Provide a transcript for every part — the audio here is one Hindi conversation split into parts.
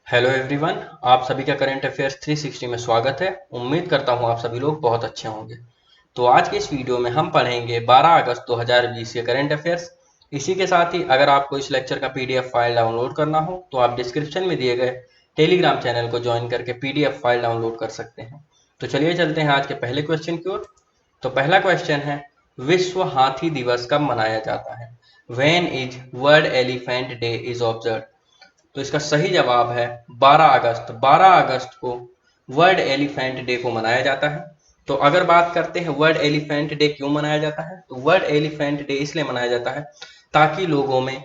हेलो एवरीवन, आप सभी का करंट अफेयर्स 360 में स्वागत है। उम्मीद करता हूं आप सभी लोग बहुत अच्छे होंगे। तो आज के इस वीडियो में हम पढ़ेंगे 12 अगस्त 2020 के करंट अफेयर्स। इसी के साथ ही अगर आपको इस लेक्चर का पीडीएफ फाइल डाउनलोड करना हो तो आप डिस्क्रिप्शन में दिए गए टेलीग्राम चैनल को ज्वाइन करके पीडीएफ फाइल डाउनलोड कर सकते हैं। तो चलिए चलते हैं आज के पहले क्वेश्चन की ओर। तो पहला क्वेश्चन है, विश्व हाथी दिवस कब मनाया जाता है? When is world elephant day is observe? तो इसका सही जवाब है 12 अगस्त। 12 अगस्त को वर्ल्ड एलिफेंट डे को मनाया जाता है। तो अगर बात करते हैं वर्ल्ड एलिफेंट डे क्यों मनाया जाता है, तो वर्ल्ड एलिफेंट डे इसलिए मनाया जाता है ताकि लोगों में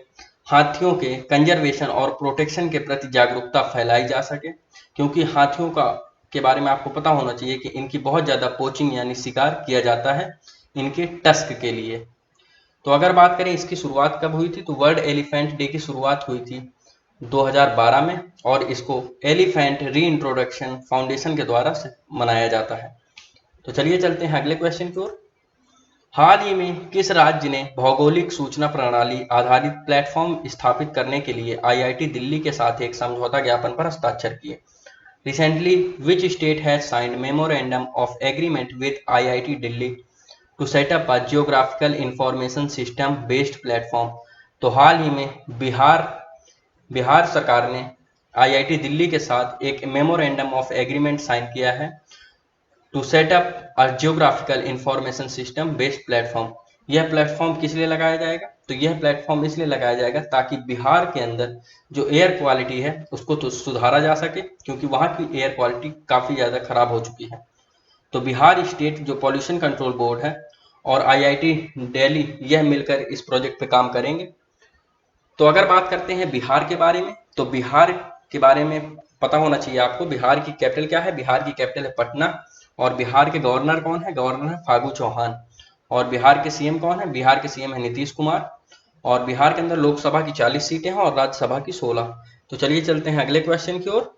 हाथियों के कंजर्वेशन और प्रोटेक्शन के प्रति जागरूकता फैलाई जा सके। क्योंकि हाथियों का के बारे में आपको पता होना चाहिए कि इनकी बहुत ज़्यादा पोचिंग यानी शिकार किया जाता है इनके टस्क के लिए। तो अगर बात करें इसकी शुरुआत कब हुई थी, तो वर्ल्ड एलिफेंट डे की शुरुआत हुई थी 2012 में और इसको एलिफेंट री इंट्रोडक्शन फाउंडेशन के द्वारा से मनाया जाता है। तो चलिए चलते हैं अगले क्वेश्चन की ओर। हाल ही में किस राज्य ने भौगोलिक सूचना प्रणाली आधारित प्लेटफॉर्म स्थापित करने के लिए आईआईटी दिल्ली के साथ एक समझौता ज्ञापन पर हस्ताक्षर किए? Recently which state has signed memorandum of agreement with IIT Delhi to set up a geographical information system based platform? तो हाल ही में बिहार सरकार ने आईआईटी दिल्ली के साथ एक मेमोरेंडम ऑफ एग्रीमेंट साइन किया है to set up a geographical information system based platform. यह प्लेटफॉर्म किस लिए लगाया जाएगा, तो यह प्लेटफॉर्म इसलिए लगाया जाएगा ताकि बिहार के अंदर जो एयर क्वालिटी है उसको तो सुधारा जा सके, क्योंकि वहाँ की एयर क्वालिटी काफ़ी ज़्यादा खराब हो चुकी है। तो बिहार स्टेट जो पॉल्यूशन कंट्रोल बोर्ड है और आईआईटी दिल्ली यह मिलकर इस प्रोजेक्ट पे काम करेंगे। तो अगर बात करते हैं बिहार के बारे में, तो बिहार के बारे में पता होना चाहिए आपको। बिहार की कैपिटल क्या है? बिहार की कैपिटल है पटना। और बिहार के गवर्नर कौन है? गवर्नर है फागू चौहान। और बिहार के सीएम कौन है? बिहार के सीएम है नीतीश कुमार। और बिहार के अंदर लोकसभा की 40 सीटें हैं और राज्यसभा की 16। तो चलिए चलते हैं अगले क्वेश्चन की ओर।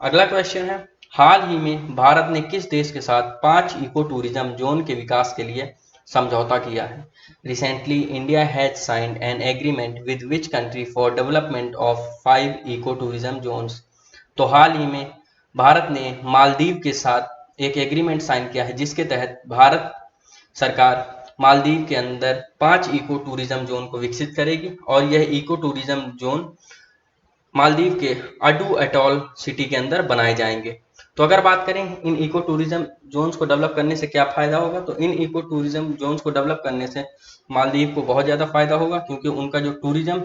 अगला क्वेश्चन है, हाल ही में भारत ने किस देश के साथ 5 इको टूरिज्म जोन के विकास के लिए समझौता किया है? Recently India has signed an agreement with which country for development of 5 eco tourism zones? तो हाल ही में भारत ने मालदीव के साथ एक एग्रीमेंट साइन किया है जिसके तहत भारत सरकार मालदीव के अंदर 5 इको टूरिज्म जोन को विकसित करेगी और यह इको टूरिज्म जोन मालदीव के अडू एटॉल सिटी के अंदर बनाए जाएंगे। तो अगर बात करें इन इको टूरिज्म जोन्स को डेवलप करने से क्या फायदा होगा, तो इन इको टूरिज्म जोन्स को डेवलप करने से मालदीव को बहुत ज़्यादा फायदा होगा, क्योंकि उनका जो टूरिज्म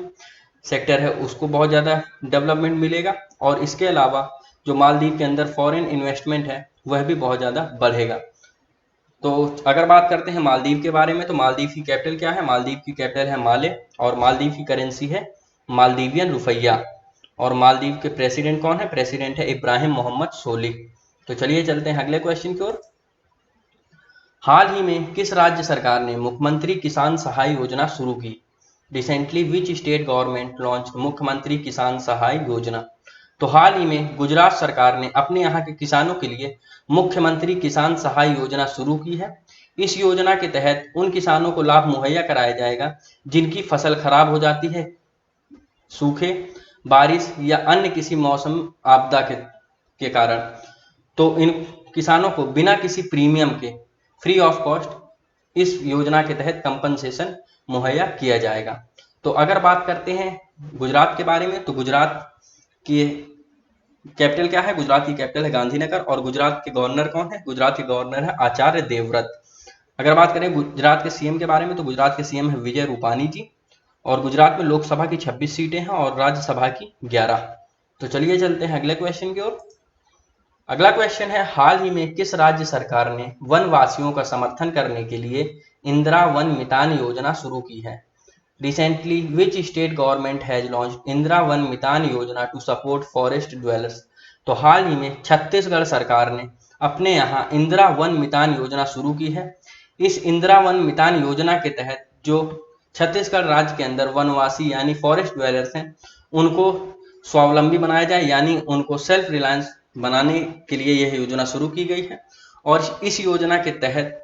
सेक्टर है उसको बहुत ज़्यादा डेवलपमेंट मिलेगा। और इसके अलावा जो मालदीव के अंदर फॉरेन इन्वेस्टमेंट है वह भी बहुत ज़्यादा बढ़ेगा। तो अगर बात करते हैं मालदीव के बारे में, तो मालदीव की कैपिटल क्या है? मालदीव की कैपिटल है माले। और मालदीव की करेंसी है मालदीवियन रुपया। और मालदीव के प्रेसिडेंट कौन है? प्रेसिडेंट है इब्राहिम मोहम्मद सोलिह। तो चलिए चलते हैं अगले क्वेश्चन की ओर। हाल ही में किस राज्य सरकार ने मुख्यमंत्री किसान सहाय योजना शुरू की? Recently which state government launch मुख्यमंत्री किसान सहाय योजना? तो हाल ही में गुजरात सरकार ने अपने यहाँ के किसानों के लिए मुख्यमंत्री किसान सहाय योजना शुरू की है। इस योजना के तहत उन किसानों को लाभ मुहैया कराया जाएगा जिनकी फसल खराब हो जाती है सूखे, बारिश या अन्य किसी मौसम आपदा के कारण। तो इन किसानों को बिना किसी प्रीमियम के फ्री ऑफ कॉस्ट इस योजना के तहत कंपनसेशन मुहैया किया जाएगा। तो अगर बात करते हैं गुजरात के बारे में, तो गुजरात की कैपिटल क्या है? गुजरात की कैपिटल है गांधीनगर। और गुजरात के गवर्नर कौन है? गुजरात के गवर्नर है आचार्य देवव्रत। अगर बात करें गुजरात के सीएम के बारे में, तो गुजरात के सीएम है विजय रूपानी जी। और गुजरात में लोकसभा की 26 सीटें हैं और राज्यसभा की 11। तो चलिए चलते हैं अगले क्वेश्चन की ओर। अगला क्वेश्चन है, हाल ही में किस राज्य सरकार ने वनवासियों का समर्थन करने के लिए इंदिरा वन मितान योजना शुरू की है? Recently which state government has launch Indira वन मितान योजना टू सपोर्ट फॉरेस्ट ड्वेलर्स? तो हाल ही में छत्तीसगढ़ सरकार ने अपने यहाँ इंदिरा वन मितान योजना शुरू की है। इस इंदिरा वन मितान योजना के तहत जो छत्तीसगढ़ राज्य के अंदर वनवासी यानी फॉरेस्ट ड्वेलर्स हैं उनको स्वावलंबी बनाया जाए, यानी उनको सेल्फ रिलायंस बनाने के लिए यह योजना शुरू की गई है। और इस योजना के तहत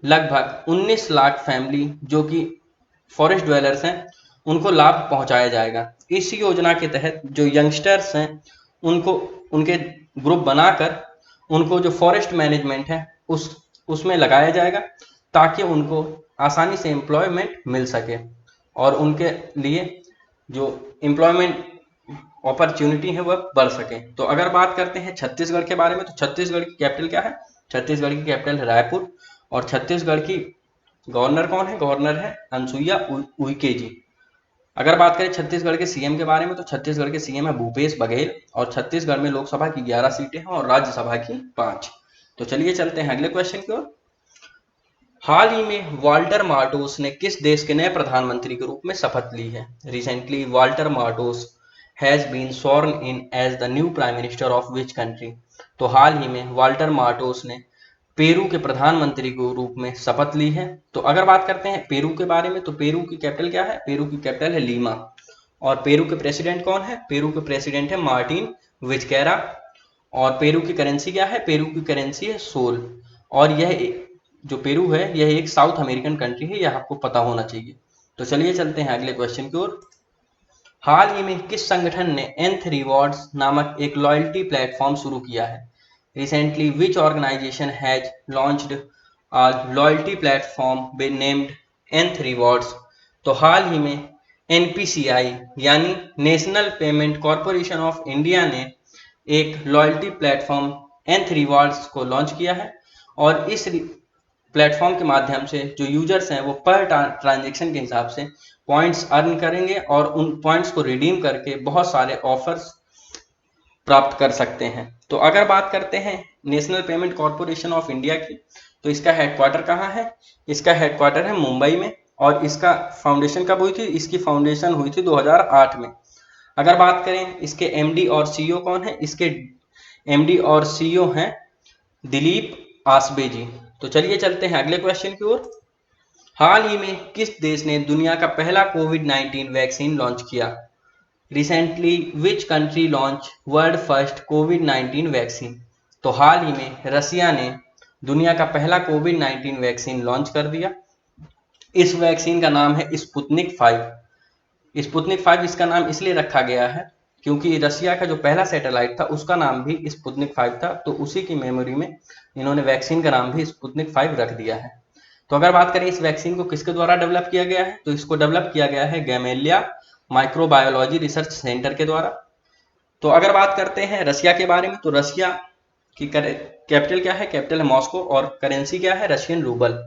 लगभग 19 लाख फैमिली जो कि फॉरेस्ट ड्वेलर्स हैं उनको लाभ पहुंचाया जाएगा। इस योजना के तहत जो यंगस्टर्स हैं उनको उनके ग्रुप बनाकर उनको जो फॉरेस्ट मैनेजमेंट है उसमें लगाया जाएगा, ताकि उनको आसानी से एम्प्लॉयमेंट मिल सके और उनके लिए जो एम्प्लॉयमेंट अपॉर्चुनिटी है वह बढ़ सके। तो अगर बात करते हैं छत्तीसगढ़ के बारे में, तो छत्तीसगढ़ की कैपिटल क्या है? छत्तीसगढ़ की कैपिटल है रायपुर। और छत्तीसगढ़ की गवर्नर कौन है? गवर्नर है अनसुईया उइके जी। अगर बात करें छत्तीसगढ़ के सीएम के बारे में, तो छत्तीसगढ़ के सीएम है भूपेश बघेल। और छत्तीसगढ़ में लोकसभा की 11 सीटें हैं और राज्यसभा की 5। तो चलिए चलते हैं अगले क्वेश्चन की ओर। हाल ही में वाल्टर मार्टोस ने किस देश के नए प्रधानमंत्री के रूप में शपथ ली है? Recently Walter Martos has been sworn in as the new prime minister of which country? तो हाल ही में वाल्टर मार्टोस ने पेरू के प्रधानमंत्री के रूप में शपथ ली है। तो अगर बात करते हैं पेरू के बारे में, तो पेरू की कैपिटल क्या है? पेरू की कैपिटल है लीमा। और पेरू के प्रेसिडेंट कौन है? पेरू के प्रेसिडेंट है मार्टिन विजकेरा। और पेरू की करेंसी क्या है? पेरू की करेंसी है सोल। और यह जो पेरू है यह एक साउथ अमेरिकन कंट्री है, यह आपको पता होना चाहिए। तो चलिए चलते हैं अगले क्वेश्चन की ओर। हाल ही में किस संगठन ने Nth रिवॉर्ड्स नामक एक लॉयल्टी प्लेटफॉर्म शुरू किया है? Recently, which organization has launched a loyalty platform named Nth Rewards? तो हाल ही में NPCI यानी national payment corporation of India ने एक लॉयल्टी प्लेटफॉर्म Nth Rewards को लॉन्च किया है। और इस प्लेटफॉर्म के माध्यम से जो यूजर्स हैं वो पर ट्रांजेक्शन के हिसाब से पॉइंट्स अर्न करेंगे और उन पॉइंट्स को रिडीम करके बहुत सारे ऑफर्स प्राप्त कर सकते हैं। तो अगर बात करते हैं national payment corporation of India की, तो इसका हेडक्वार्टर कहाँ है? इसका हेडक्वार्टर है मुंबई में। और इसका फाउंडेशन कब हुई थी? इसकी फाउंडेशन हुई थी 2008 में। अगर बात करें इसके एमडी और सीईओ कौन है? इसके एमडी और सीईओ हैं दिलीप आसबे जी। तो चलिए चलते हैं अगले क्वेश्चन की ओर। हाल ही में किस देश ने दुनिया का पहला कोविड-19 वैक्सीन लॉन्च किया? Recently which country launch world first covid vaccine? तो हाल ही में रसिया ने दुनिया का पहला कोविड-19 वैक्सीन लॉन्च कर दिया। इस वैक्सीन का नाम है स्पुतनिक 5। स्पुतनिक 5 इसका नाम इसलिए रखा गया है क्योंकि रसिया का जो पहला सैटेलाइट था उसका नाम भी स्पुतनिक 5 था, तो उसी की मेमोरी में इन्होंने वैक्सीन का नाम भी स्पुतनिक 5 रख दिया है। तो अगर बात करें इस वैक्सीन को किसके द्वारा डेवलप किया गया है, तो इसको डेवलप किया गया है गैमेलिया माइक्रोबायोलॉजी रिसर्च सेंटर के द्वारा। तो अगर बात करते हैं रसिया के बारे में, तो रसिया की कैपिटल क्या है? कैपिटल है मॉस्को। और करेंसी क्या है? Russian rouble.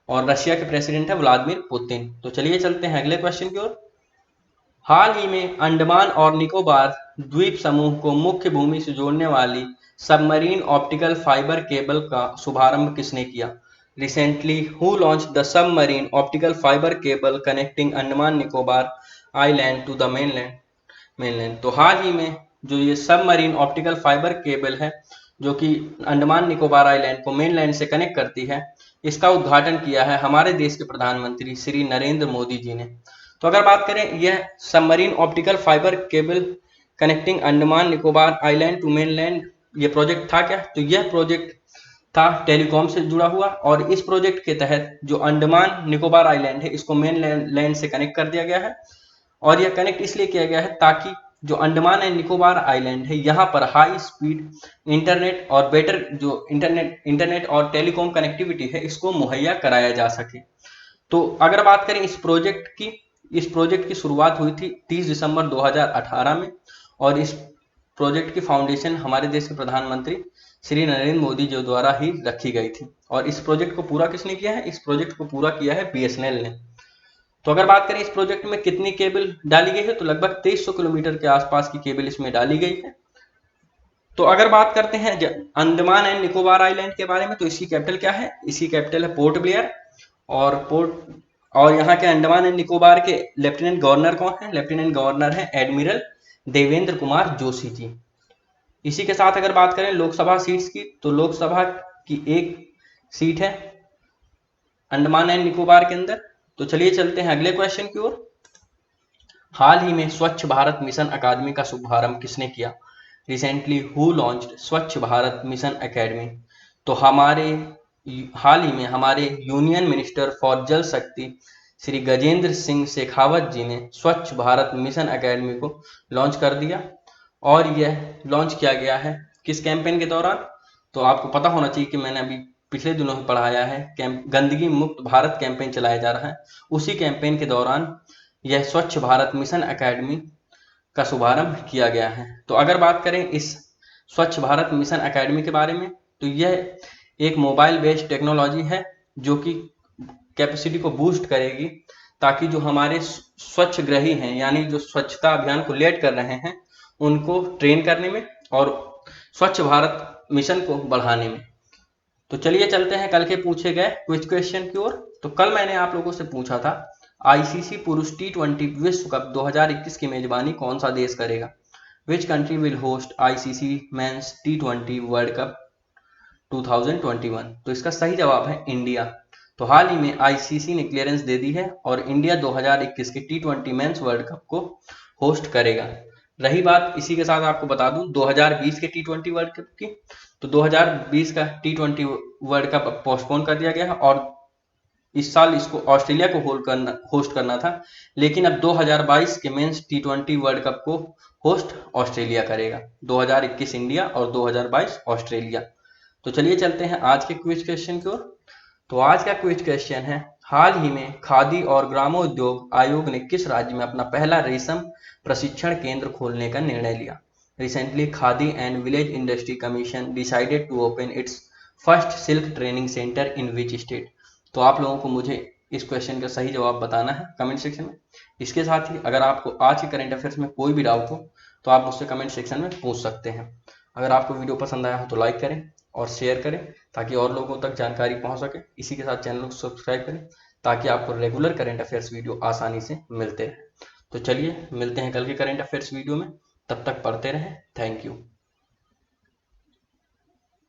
और रशिया के प्रेसिडेंट है व्लादिमीर पुतिन। तो चलिए चलते हैं अगले क्वेश्चन की ओर। हाल ही में अंडमान और निकोबार द्वीप समूह को मुख्य भूमि से जोड़ने वाली सबमरीन ऑप्टिकल फाइबर केबल का शुभारंभ किसने किया? Recently, who launched the submarine optical fiber cable connecting Andaman Nicobar island to the mainland? तो हाल ही में जो ये सबमरीन ऑप्टिकल फाइबर केबल है जो कि अंडमान निकोबार आइलैंड को मेनलैंड से कनेक्ट करती है, इसका उद्घाटन किया है हमारे देश के प्रधानमंत्री श्री नरेंद्र मोदी जी ने। तो अगर बात करें यह submarine optical fibre cable connecting Andaman Nicobar island to mainland, ये प्रोजेक्ट था क्या? तो यह प्रोजेक्ट था टेलीकॉम से जुड़ा हुआ। और इस प्रोजेक्ट के तहत जो अंडमान निकोबार आइलैंड है इसको मेन लैंड से कनेक्ट कर दिया गया है। और यह कनेक्ट इसलिए किया गया है ताकि जो अंडमान एंड निकोबार आइलैंड है यहाँ पर हाई स्पीड इंटरनेट और बेटर जो इंटरनेट और टेलीकॉम कनेक्टिविटी है इसको मुहैया कराया जा सके। तो अगर बात करें इस प्रोजेक्ट की शुरुआत हुई थी 30 दिसंबर 2018 में। और इस प्रोजेक्ट की फाउंडेशन हमारे देश के प्रधानमंत्री श्री नरेंद्र मोदी जी द्वारा ही रखी गई थी। और इस प्रोजेक्ट को पूरा किसने किया है? इस प्रोजेक्ट को पूरा किया है बीएसएनएल ने। तो अगर बात करें इस प्रोजेक्ट में कितनी केबल डाली गई है, तो लगभग 2300 किलोमीटर के आसपास की केबल इसमें डाली गई है। तो अगर बात करते हैं अंडमान एंड निकोबार आइलैंड के बारे में, तो इसकी कैपिटल क्या है? इसकी कैपिटल है पोर्ट ब्लेयर। और यहाँ के अंडमान एंड निकोबार के लेफ्टिनेंट गवर्नर कौन है? लेफ्टिनेंट गवर्नर है एडमिरल देवेंद्र कुमार जोशी जी। इसी के साथ अगर बात करें लोकसभा सीट्स की, तो लोकसभा की एक सीट है अंडमान एंड निकोबार के अंदर। तो चलिए चलते हैं अगले क्वेश्चन की ओर। हाल ही में स्वच्छ भारत मिशन अकादमी का शुभारंभ किसने किया? रिसेंटली हु लॉन्च्ड स्वच्छ भारत मिशन अकेडमी? तो हाल ही में हमारे यूनियन मिनिस्टर फॉर जल शक्ति श्री गजेंद्र सिंह शेखावत जी ने स्वच्छ भारत मिशन अकेडमी को लॉन्च कर दिया। और यह लॉन्च किया गया है किस कैंपेन के दौरान? तो आपको पता होना चाहिए कि मैंने अभी पिछले दिनों में पढ़ाया है, गंदगी मुक्त भारत कैंपेन चलाया जा रहा है। उसी कैंपेन के दौरान यह स्वच्छ भारत मिशन एकेडमी का शुभारंभ किया गया है। तो अगर बात करें इस स्वच्छ भारत मिशन एकेडमी के बारे में, तो यह एक मोबाइल बेस्ड टेक्नोलॉजी है जो कि कैपेसिटी को बूस्ट करेगी, ताकि जो हमारे स्वच्छ ग्रही हैं, यानी जो स्वच्छता अभियान को लीड कर रहे हैं, उनको ट्रेन करने में और स्वच्छ भारत मिशन को बढ़ाने में। तो चलिए चलते हैं कल के पूछे गए क्विज क्वेश्चन की ओर। तो कल मैंने आप लोगों से पूछा था, आईसीसी पुरुष T20 विश्व कप 2021 की मेजबानी कौन सा देश करेगा? Which country will host ICC men's T20 world cup 2021? तो इसका सही जवाब है इंडिया। तो हाल ही में आईसीसी ने क्लियरेंस दे दी है और इंडिया 2021 के T20 मेंस वर्ल्ड कप को होस्ट करेगा। रही बात, इसी के साथ आपको बता दूं 2020 के T20 वर्ल्ड कप की, तो 2020 का T20 वर्ल्ड कप पोस्टपोन कर दिया गया है और इस साल इसको ऑस्ट्रेलिया को होस्ट करना था, लेकिन अब 2022 के मेंस T20 वर्ल्ड कप को होस्ट ऑस्ट्रेलिया करेगा। 2021 इंडिया और 2022 ऑस्ट्रेलिया। तो चलिए चलते हैं आज के क्विज क्वेश्चन की ओर। तो आज का क्विज क्वेश्चन है, हाल ही में खादी और ग्रामोद्योग आयोग ने किस राज्य में अपना पहला रेशम प्रशिक्षण केंद्र खोलने का निर्णय लिया? Recently Khadi and village industry commission decided to open its first silk training centre in which state? तो आप लोगों को मुझे इस क्वेश्चन का सही जवाब बताना है कमेंट सेक्शन में। इसके साथ ही अगर आपको आज के करंट अफेयर्स में कोई भी डाउट हो तो आप मुझसे कमेंट सेक्शन में पूछ सकते हैं। अगर आपको वीडियो पसंद आया हो तो लाइक करें और शेयर करें ताकि और लोगों तक जानकारी पहुंच सके। इसी के साथ चैनल को सब्सक्राइब करें ताकि आपको रेगुलर करंट अफेयर्स वीडियो आसानी से मिलते रहे। तो चलिए मिलते हैं कल के करंट अफेयर्स वीडियो में, तब तक पढ़ते रहें। Thank you.